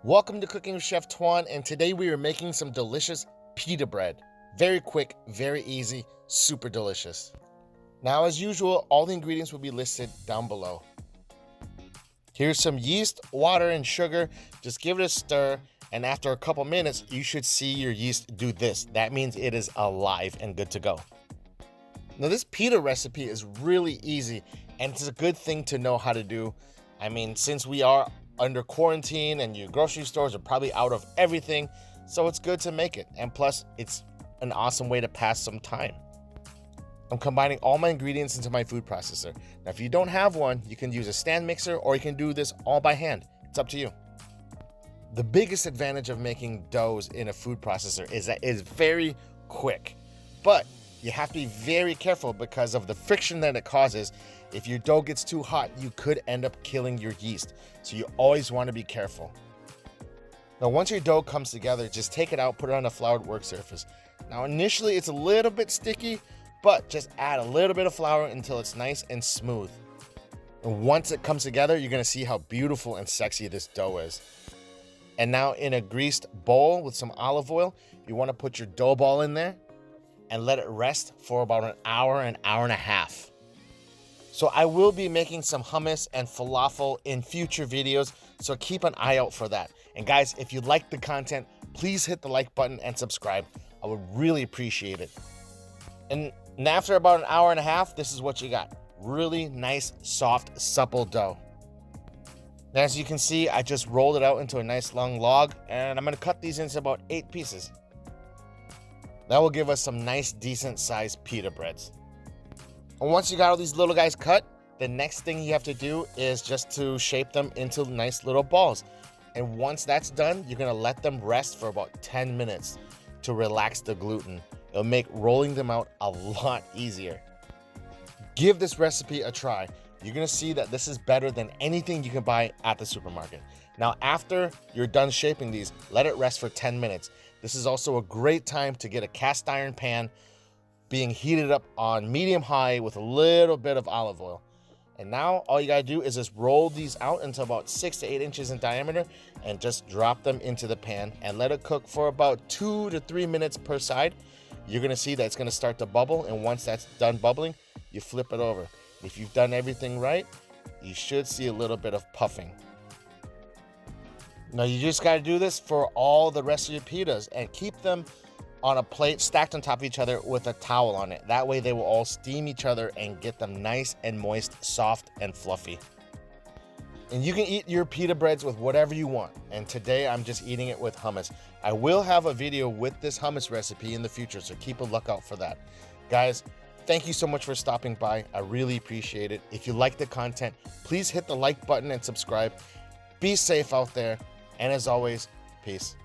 Welcome to Cooking with Chef Tuan, and today we are making some delicious pita bread. Very quick, very easy, super delicious. Now, as usual, all the ingredients will be listed down below. Here's some yeast, water, and sugar. Just give it a stir, and after a couple minutes, you should see your yeast do this. That means it is alive and good to go. Now, this pita recipe is really easy, and it's a good thing to know how to do. I mean, since we are under quarantine and your grocery stores are probably out of everything, so it's good to make it. And plus, it's an awesome way to pass some time. I'm combining all my ingredients into my food processor. Now, if you don't have one, you can use a stand mixer or you can do this all by hand. It's up to you. The biggest advantage of making doughs in a food processor is that it's very quick, but you have to be very careful because of the friction that it causes. If your dough gets too hot, you could end up killing your yeast. So you always want to be careful. Now, once your dough comes together, just take it out, put it on a floured work surface. Now, initially it's a little bit sticky, but just add a little bit of flour until it's nice and smooth. And once it comes together, you're gonna see how beautiful and sexy this dough is. And now in a greased bowl with some olive oil, you wanna put your dough ball in there and let it rest for about an hour and a half. So I will be making some hummus and falafel in future videos, so keep an eye out for that. And guys, if you like the content, please hit the like button and subscribe. I would really appreciate it. And after about an hour and a half, this is what you got. Really nice, soft, supple dough. Now, as you can see, I just rolled it out into a nice long log, and I'm gonna cut these into about 8 pieces. That will give us some nice, decent sized pita breads. And once you got all these little guys cut, the next thing you have to do is just to shape them into nice little balls. And once that's done, you're gonna let them rest for about 10 minutes to relax the gluten. It'll make rolling them out a lot easier. Give this recipe a try. You're gonna see that this is better than anything you can buy at the supermarket. Now, after you're done shaping these, let it rest for 10 minutes. This is also a great time to get a cast iron pan being heated up on medium high with a little bit of olive oil. And now all you gotta do is just roll these out into about 6 to 8 inches in diameter and just drop them into the pan and let it cook for about 2 to 3 minutes per side. You're gonna see that it's gonna start to bubble, and once that's done bubbling, you flip it over. If you've done everything right, you should see a little bit of puffing. Now you just gotta do this for all the rest of your pitas and keep them on a plate stacked on top of each other with a towel on it. That way they will all steam each other and get them nice and moist, soft and fluffy. And you can eat your pita breads with whatever you want. And today I'm just eating it with hummus. I will have a video with this hummus recipe in the future, so keep a lookout for that. Guys, thank you so much for stopping by. I really appreciate it. If you like the content, please hit the like button and subscribe. Be safe out there. And as always, peace.